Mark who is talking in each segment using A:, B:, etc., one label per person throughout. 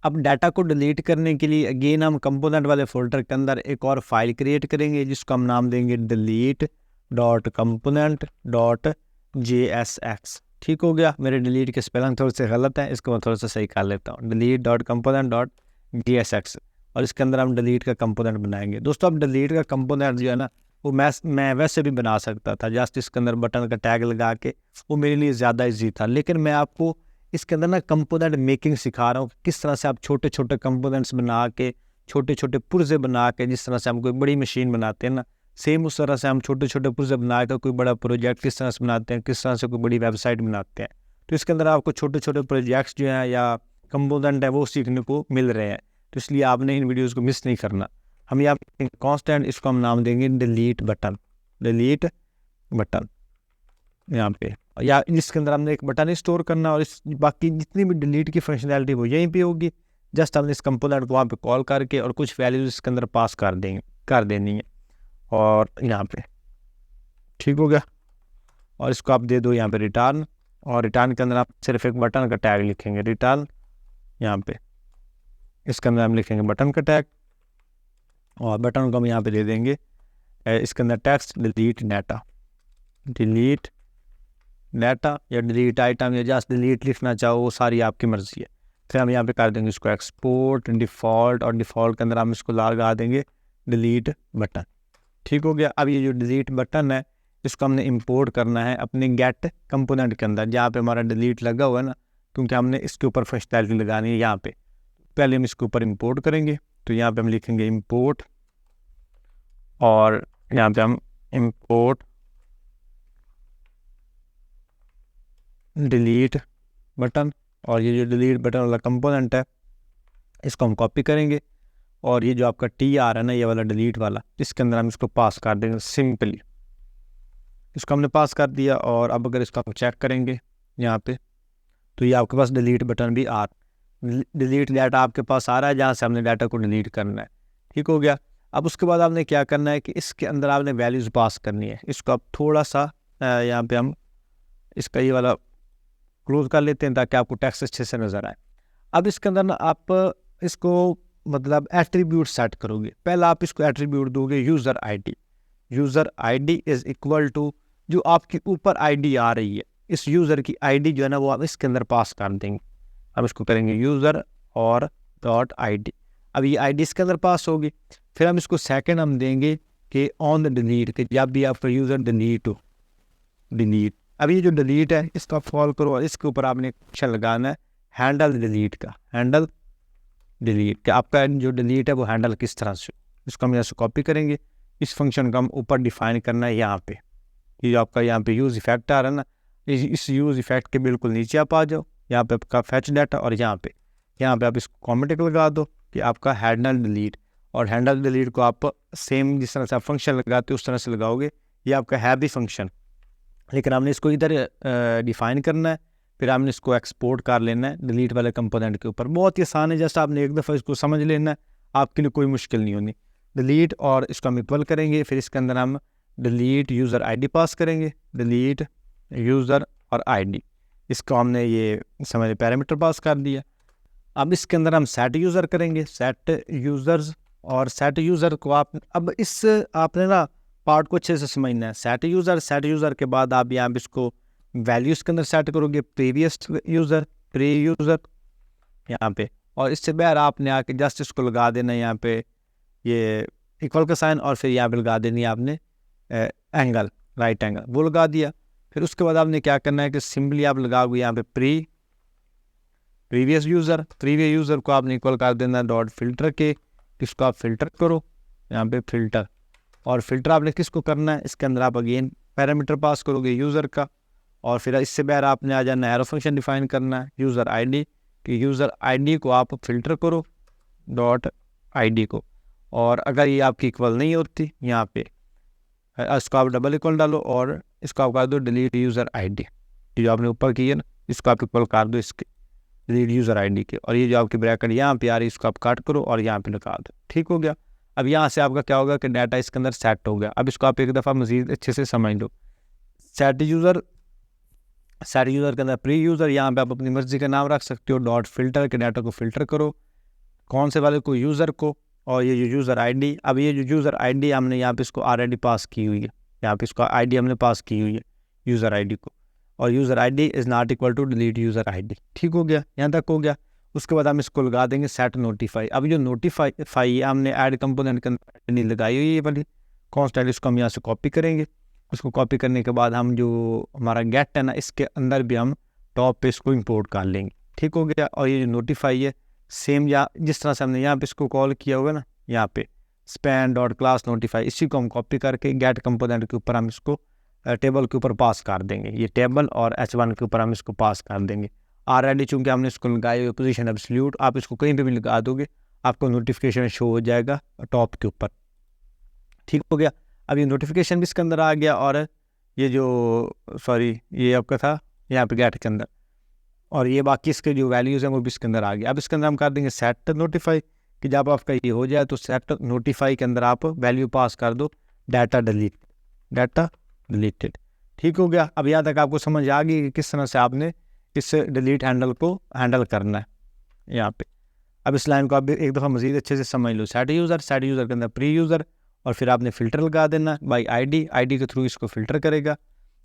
A: अब डाटा को डिलीट करने के लिए अगेन हम कंपोनेंट वाले फोल्डर के अंदर एक और फाइल क्रिएट करेंगे जिसको हम नाम देंगे delete.component.jsx। ठीक हो गया। मेरे डिलीट के स्पेलिंग थोड़े से गलत है, इसको मैं थोड़ा सा सही कर लेता हूँ, delete.component.jsx। और इसके अंदर हम डिलीट का कंपोनेंट बनाएंगे। दोस्तों अब डिलीट का कंपोनेंट जो है ना वो मैं वैसे भी बना सकता था, जस्ट इसके अंदर बटन का टैग लगा के, वो मेरे लिए ज़्यादा इजी था। लेकिन मैं आपको इसके अंदर ना कंपोनेंट मेकिंग सिखा रहा हूँ, किस तरह से आप छोटे छोटे कंपोनेंट्स बना के, छोटे छोटे पुर्जे बना के, जिस तरह से हम कोई बड़ी मशीन बनाते हैं ना, सेम उस तरह से हम छोटे छोटे पुर्जे बना के कोई बड़ा प्रोजेक्ट किस तरह से बनाते हैं, किस तरह से कोई बड़ी वेबसाइट बनाते हैं। तो इसके अंदर आपको छोटे छोटे प्रोजेक्ट्स जो हैं या कंपोनेंट है वो सीखने को मिल रहे हैं। तो इसलिए आपने इन वीडियोज़ को मिस नहीं करना। हम यहाँ कॉन्स्टेंट, इसको हम नाम देंगे डिलीट बटन यहाँ पे, या इसके अंदर हमने एक बटन स्टोर करना और इस बाकी जितनी भी डिलीट की फंक्शनैलिटी वो यहीं पे होगी। जस्ट हमने इस कंपोनेंट को वहाँ पे कॉल करके और कुछ वैल्यूज इसके अंदर पास कर देनी है और यहाँ पे ठीक हो गया। और इसको आप दे दो यहाँ पे रिटर्न, और रिटर्न के अंदर आप सिर्फ एक बटन का टैग लिखेंगे रिटर्न। यहाँ पे इसके अंदर हम लिखेंगे बटन का टैग, और बटन को हम यहाँ पे दे देंगे इसके अंदर टेक्स्ट डिलीट डाटा या डिलीट आइटम या जस्ट डिलीट लिखना चाहो वो सारी आपकी मर्जी है। फिर हम यहाँ पे कर देंगे इसको एक्सपोर्ट डिफ़ॉल्ट, और डिफ़ॉल्ट के अंदर हम इसको लगा देंगे डिलीट बटन। ठीक हो गया। अब ये जो डिलीट बटन है इसको हमने इंपोर्ट करना है अपने गेट कंपोनेंट के अंदर, जहाँ पे हमारा डिलीट लगा हुआ है ना, क्योंकि हमने इसके ऊपर फंक्शनैलिटी लगानी है। यहाँ पे पहले हम इसके ऊपर इंपोर्ट करेंगे, तो यहाँ पे हम लिखेंगे इंपोर्ट, और यहाँ पे हम इंपोर्ट डिलीट बटन, और ये जो डिलीट बटन वाला कंपोनेंट है इसको हम कॉपी करेंगे, और ये जो आपका टी आ रहा है ना ये वाला डिलीट वाला, इसके अंदर हम इसको पास कर देंगे सिंपली। इसको हमने पास कर दिया, और अब अगर इसको हम चेक करेंगे यहाँ पे, तो ये आपके पास डिलीट बटन भी डिलीट डाटा आपके पास आ रहा है, जहाँ से हमने डाटा को डिलीट करना है। ठीक हो गया। अब उसके बाद आपने क्या करना है कि इसके अंदर आपने वैल्यूज़ पास करनी है। इसको आप थोड़ा सा यहाँ पे हम इसका ये वाला क्लोज कर लेते हैं ताकि आपको टेक्स्ट अच्छे से नज़र आए। अब इसके अंदर ना आप इसको मतलब एट्रीब्यूट सेट करोगे। पहला आप इसको एट्रीब्यूट दोगे user ID is equal to जो आपकी ऊपर आईडी आ रही है, इस यूज़र की आईडी जो है ना वो आप इसके अंदर पास कर देंगे। अब इसको करेंगे यूज़र और डॉट आईडी। अब ये आईडी इसके अंदर पास होगी। फिर हम इसको सेकंड हम देंगे कि ऑन द डिलीट, कि जब भी आपका यूज़र डिलीट। अब ये जो डिलीट है इसको आप कॉल करो, और इसके ऊपर आपने ऑप्शन लगाना है हैंडल डिलीट कि आपका जो डिलीट है वो हैंडल किस तरह से। इसको हम यहाँ से कॉपी करेंगे, इस फंक्शन को हम ऊपर डिफाइन करना है यहाँ पे। ये जो आपका यहाँ पे यूज़ इफेक्ट आ रहा है ना, इस यूज़ इफेक्ट के बिल्कुल नीचे आप आ जाओ, यहाँ पे आपका फैच डाटा, और यहाँ पे आप इसको कॉमेंट लगा दो कि आपका हैंडल डिलीट। और हैंडल डिलीट को आप सेम जिस तरह से आप फंक्शन लगाते हो उस तरह से लगाओगे। ये आपका है भी फंक्शन, लेकिन हमने इसको इधर डिफाइन करना है। फिर हमने इसको एक्सपोर्ट कर लेना है डिलीट वाले कंपोनेंट के ऊपर। बहुत ही आसान है, जस्ट आपने एक दफ़ा इसको समझ लेना है, आपके लिए कोई मुश्किल नहीं होनी। डिलीट और इसको हम इक्वल करेंगे, फिर इसके अंदर हम डिलीट यूज़र आईडी पास करेंगे, डिलीट यूज़र और आईडी। इसको हमने ये समझ पैरामीटर पास कर दिया। अब इसके अंदर हम सेट यूज़र करेंगे, सेट यूज़र्स, और सेट यूज़र को आप अब आपने ना पार्ट को अच्छे से समझना है। सेट यूज़र के बाद आप यहाँ पे इसको वैल्यूज़ के अंदर सेट करोगे, प्रीवियस यूज़र, प्री यूज़र यहाँ पे, और इससे बाहर आपने आके जस्ट इसको लगा देना है यहाँ पे ये इक्वल का साइन, और फिर यहाँ पे लगा देनी है आपने एंगल, राइट एंगल, वो लगा दिया। फिर उसके बाद आपने क्या करना है कि सिंपली आप लगाओगे यहाँ पे प्रीवियस यूज़र को आपने इक्वल कर देना डॉट फिल्टर के, इसको आप फिल्टर करो यहाँ पे फिल्टर, और फिल्टर आपने किसको करना है, इसके अंदर आप अगेन पैरामीटर पास करोगे यूज़र का, और फिर इससे बाहर आपने आ जाना एरो फंक्शन डिफाइन करना है यूज़र आईडी, कि यूज़र आईडी को आप फिल्टर करो डॉट आईडी को, और अगर ये आपकी इक्वल नहीं होती यहाँ पे इसको आप डबल इक्वल डालो, और इसको आप कर दो डिलीट यूज़र आईडी। ये जो आपने ऊपर की है ना इसको आप इक्वल कर दो इसके डिलीट यूज़र आईडी के, और ये जो आपकी ब्रैकेट यहाँ पे आ रही है इसको आप काट करो और यहाँ पे लगा दो। ठीक हो गया। अब यहाँ से आपका क्या होगा कि डाटा इसके अंदर सेट हो गया। अब इसको आप एक दफ़ा मज़ीद अच्छे से समझ लो। सेट यूज़र के अंदर प्री यूज़र, यहाँ पे आप अपनी मर्जी का नाम रख सकते हो, डॉट फिल्टर के डाटा को फिल्टर करो, कौन से वाले को, यूज़र को, और ये जो यूज़र आईडी, अब ये जो यूज़र आईडी हमने यहाँ पे इसको ऑलरेडी पास की हुई है, यहाँ पे इसको आईडी हमने पास की हुई है यूज़र आईडी को, और user ID is not equal to delete user ID. ठीक हो गया, यहाँ तक हो गया। उसके बाद हम इसको लगा देंगे सेट नोटिफाई। अब जो नोटिफाई हमने ऐड कंपोनेंट के अंदर नहीं लगाई हुई है वाली कॉन्स्टेंट, इसको हम यहाँ से कॉपी करेंगे। उसको कॉपी करने के बाद हम जो हमारा गेट है ना, इसके अंदर भी हम टॉप पे इसको इंपोर्ट कर लेंगे। ठीक हो गया। और ये जो नोटिफाई है सेम या जिस तरह से हमने यहाँ पे इसको कॉल किया हुआ ना, यहाँ पे स्पैन डॉट क्लास नोटिफाई, इसी को हम कॉपी करके गेट कंपोनेंट के ऊपर हम इसको टेबल के ऊपर पास कर देंगे। ये टेबल और H1 के ऊपर हम इसको पास कर देंगे। ऑलरेडी चूँकि हमने इसको लगाए हुए पोजीशन एब्सोल्यूट, आप इसको कहीं पे भी लगा दोगे आपको नोटिफिकेशन शो हो जाएगा टॉप के ऊपर। ठीक हो गया। अब ये नोटिफिकेशन भी इसके अंदर आ गया, और ये जो ये आपका था यहाँ पे गेट के अंदर, और ये बाकी इसके जो वैल्यूज़ हैं वो भी इसके अंदर आ गया। अब इसके अंदर हम कर देंगे सेट नोटिफाई, कि जब आपका ये हो जाए तो सेट नोटिफाई के अंदर आप वैल्यू पास कर दो डाटा डिलीटेड। ठीक हो गया। अब यहाँ तक आपको समझ आ गई कि किस तरह से आपने इस डिलीट हैंडल को हैंडल करना है यहाँ पे। अब इस लाइन को आप एक दफ़ा मज़ीद अच्छे से समझ लो। सेट यूज़र के अंदर प्री यूज़र, और फिर आपने फ़िल्टर लगा देना बाई आईडी के थ्रू इसको फ़िल्टर करेगा,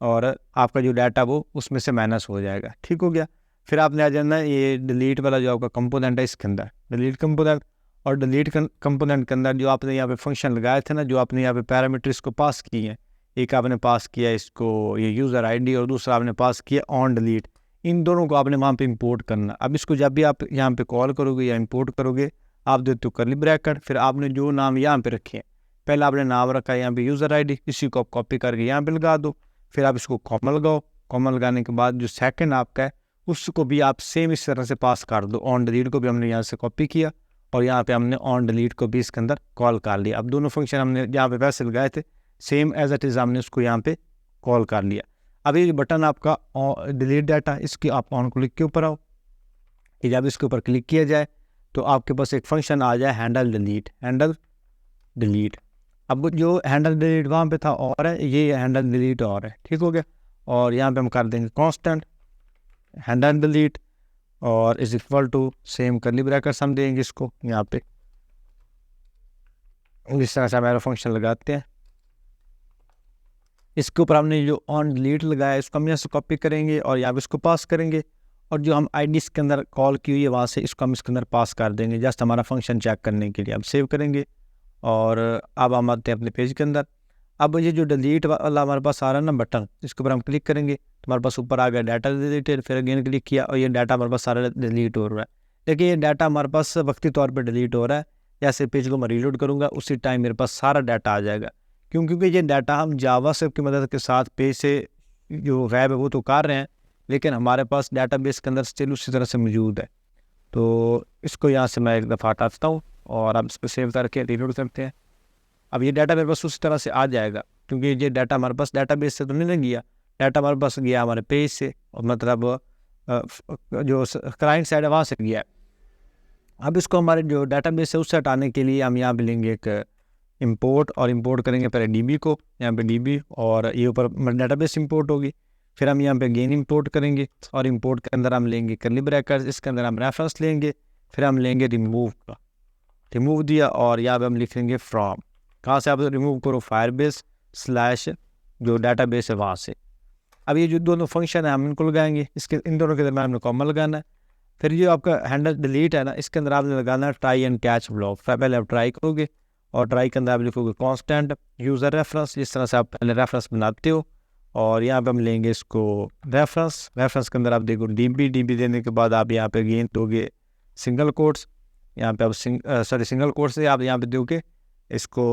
A: और आपका जो डाटा वो उसमें से माइनस हो जाएगा। ठीक हो गया। फिर आपने आ जाना ये डिलीट वाला जो आपका कंपोनेंट है इसके अंदर, डिलीट कंपोनेंट, और डिलीट कंपोनेंट के अंदर जो आपने यहाँ पे फंक्शन लगाए थे ना, जो आपने यहाँ पे पैरामीटर इसको पास किए हैं, एक आपने पास किया इसको ये यूज़र आईडी, और दूसरा आपने पास किया ऑन डिलीट, इन दोनों को आपने वहाँ पे इंपोर्ट करना। अब इसको जब भी आप यहाँ पे कॉल करोगे या इंपोर्ट करोगे, आप देते हो करली ब्रैकेट, फिर आपने जो नाम यहाँ पे रखे हैं, पहले आपने नाम रखा है यहाँ पे यूज़र आईडी, इसी को आप कॉपी करके यहाँ पे लगा दो। फिर आप इसको कॉमा लगाओ, कॉमा लगाने के बाद जो सेकंड आपका है उसको भी आप सेम इस तरह से पास कर दो। ऑन डिलीट को भी हमने यहाँ से कॉपी किया, और यहाँ पे हमने ऑन डिलीट को भी इसके अंदर कॉल कर लिया। अब दोनों फंक्शन हमने यहाँ पे वैसे लगाए थे सेम एज इट इज़, हमने उसको यहाँ पे कॉल कर लिया। अब ये बटन आपका डिलीट डाटा, इसकी आप ऑन क्लिक के ऊपर आओ, कि जब इसके ऊपर क्लिक किया जाए तो आपके पास एक फंक्शन आ जाए हैंडल डिलीट। अब जो हैंडल डिलीट वहाँ पे था और है, ये हैंडल डिलीट और है। ठीक हो गया। और यहाँ पे हम कर देंगे कांस्टेंट हैंडल डिलीट, और is equal to same curly brackets हम देंगे इसको यहाँ पे, इस तरह से हमारा फंक्शन लगाते हैं। इसके ऊपर हमने जो ऑन डिलीट लगाया है इसको हम यहाँ से कॉपी करेंगे और यहाँ पे इसको पास करेंगे, और जो हम आईडी इसके अंदर कॉल की हुई है वहाँ से इसको हम इसके अंदर पास कर देंगे, जस्ट हमारा फंक्शन चेक करने के लिए। अब सेव करेंगे, और अब हम आते हैं अपने पेज के अंदर। अब ये जो डिलीट वाला हमारे पास आ रहा है ना बटन, इसके ऊपर हम क्लिक करेंगे तो हमारे पास ऊपर आ गया डाटा डिलीटेड। फिर अगेन क्लिक किया और ये डाटा हमारे पास सारा डिलीट हो रहा है। देखिए ये डाटा हमारे पास वक्ती तौर पर डिलीट हो रहा है। जैसे पेज को मैं रीलोड करूँगा उसी टाइम मेरे पास सारा डाटा आ जाएगा, क्योंकि ये डाटा हम जावास्क्रिप्ट की मदद के साथ पेज से जो वेब है वो तो कर रहे हैं, लेकिन हमारे पास डाटाबेस के अंदर स्टिल उसी तरह से मौजूद है। तो इसको यहाँ से मैं एक दफ़ा हटाता हूँ और अब इसको सेव करके रीलोड करते हैं। अब ये डाटा मेरे पास उसी तरह से आ जाएगा, क्योंकि ये डाटा हमारे पास डाटाबेस से तो नहीं गया, डाटा हमारे पास गया हमारे पेज से, और मतलब जो क्लाइंट साइड है वहाँ से गया है। अब इसको हमारे जो डाटाबेस है उससे हटाने के लिए हम यहाँ पे लेंगे एक इंपोर्ट, और इंपोर्ट करेंगे पहले डीबी को, यहाँ पे डीबी, और ये ऊपर डाटाबेस इंपोर्ट होगी। फिर हम यहाँ पे अगेन इंपोर्ट करेंगे, और इंपोर्ट के अंदर हम लेंगे करली ब्रैकेट्स, इसके अंदर हम रेफरेंस लेंगे। फिर हम लेंगे रिमूव का, रिमूव दिया, और यहाँ पे हम लिखेंगे फ्रॉम, कहाँ से आप रिमूव करो, फायरबेस / जो डाटाबेस है वहाँ से। अब ये जो दोनों फंक्शन है हम इनको लगाएंगे, इसके इन दोनों के दरम्यान हमने कॉमा लगाना है। फिर जो आपका हैंडल डिलीट है ना, इसके अंदर आपने लगाना है ट्राई एंड कैच ब्लॉक। पहले आप ट्राई करोगे, और ट्राई के अंदर आप लिखोगे कांस्टेंट यूज़र रेफरेंस, जिस तरह से आप पहले रेफरेंस बनाते हो। और यहाँ पे हम लेंगे इसको रेफरेंस के अंदर आप देखो डीबी देने के बाद आप यहाँ पे अगेन दोगे सिंगल कोट्स, यहाँ पे आप सिंगल कोट्स से आप यहाँ पे दोगे इसको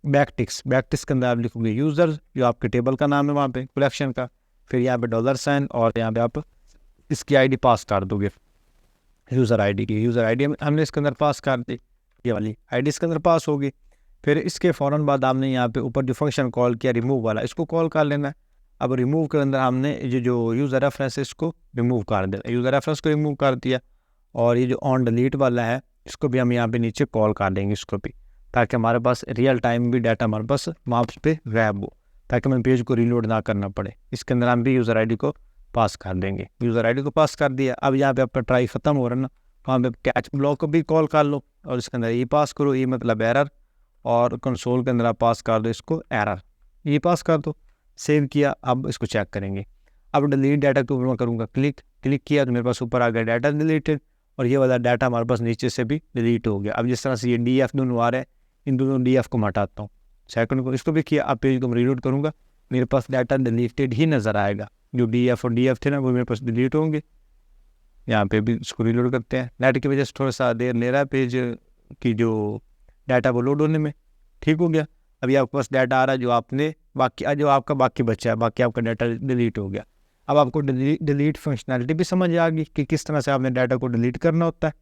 A: बैकटिक्स के अंदर आप लिखोगे यूज़र, जो आपके टेबल का नाम है वहाँ पे कलेक्शन का। फिर यहाँ पे $, और यहाँ पे आप इसकी आईडी पास कर दोगे, यूज़र आईडी की। यूज़र आईडी हमने इसके अंदर पास कर दी, ये वाली आईडी इसके अंदर पास होगी। फिर इसके फ़ौरन बाद आपने यहाँ पे ऊपर जो फंक्शन कॉल किया रिमूव वाला, इसको कॉल कर लेना है। अब रिमूव के अंदर हमने ये जो यूज़र रेफरेंस है इसको रिमूव कर देना, यूज़र रेफरेंस को रिमूव कर दिया। और ये जो ऑन डिलीट वाला है इसको भी हम यहाँ पे नीचे कॉल कर देंगे इसको भी, ताकि हमारे पास रियल टाइम भी डाटा हमारे पास माप्स पे रैब हो, ताकि हमें पेज को रीलोड ना करना पड़े। इसके अंदर हम भी यूज़र आईडी को पास कर देंगे, यूज़र आईडी को पास कर दिया। अब यहाँ पे आपका ट्राई ख़त्म हो रहा है ना, वहाँ पे कैच ब्लॉक को भी कॉल कर लो और इसके अंदर ई पास करो, ई मतलब एरर, और कंसोल के अंदर आप पास कर दो इसको एरर, ई पास कर दो। सेव किया, अब इसको चेक करेंगे। अब डिलीट डाटा के ऊपर मैं करूँगा क्लिक, क्लिक किया तो मेरे पास ऊपर आ गया डाटा डिलीटेड, और ये वाला डाटा हमारे पास नीचे से भी डिलीट हो गया। अब जिस तरह से ये DF दोनों आ रहे हैं, इन दोनों DF को मैं हटाता हूँ, सेकंड को इसको भी किया। अब पेज को मैं रीलोड करूँगा, मेरे पास डाटा डिलीटेड ही नज़र आएगा, जो DF और DF थे ना वो मेरे पास डिलीट होंगे। यहाँ पे भी इसको रीलोड करते हैं, नेट की वजह से थोड़ा सा देर ले रहा है पेज की जो डाटा वो लोड होने में। ठीक हो गया, अभी आपके पास डाटा आ रहा है जो आपने बाकी जो आपका बाकी बचा है, बाकी आपका डाटा डिलीट हो गया। अब आपको डिलीट फंक्शनैलिटी भी समझ आ गई कि किस तरह से आपने डाटा को डिलीट करना होता है।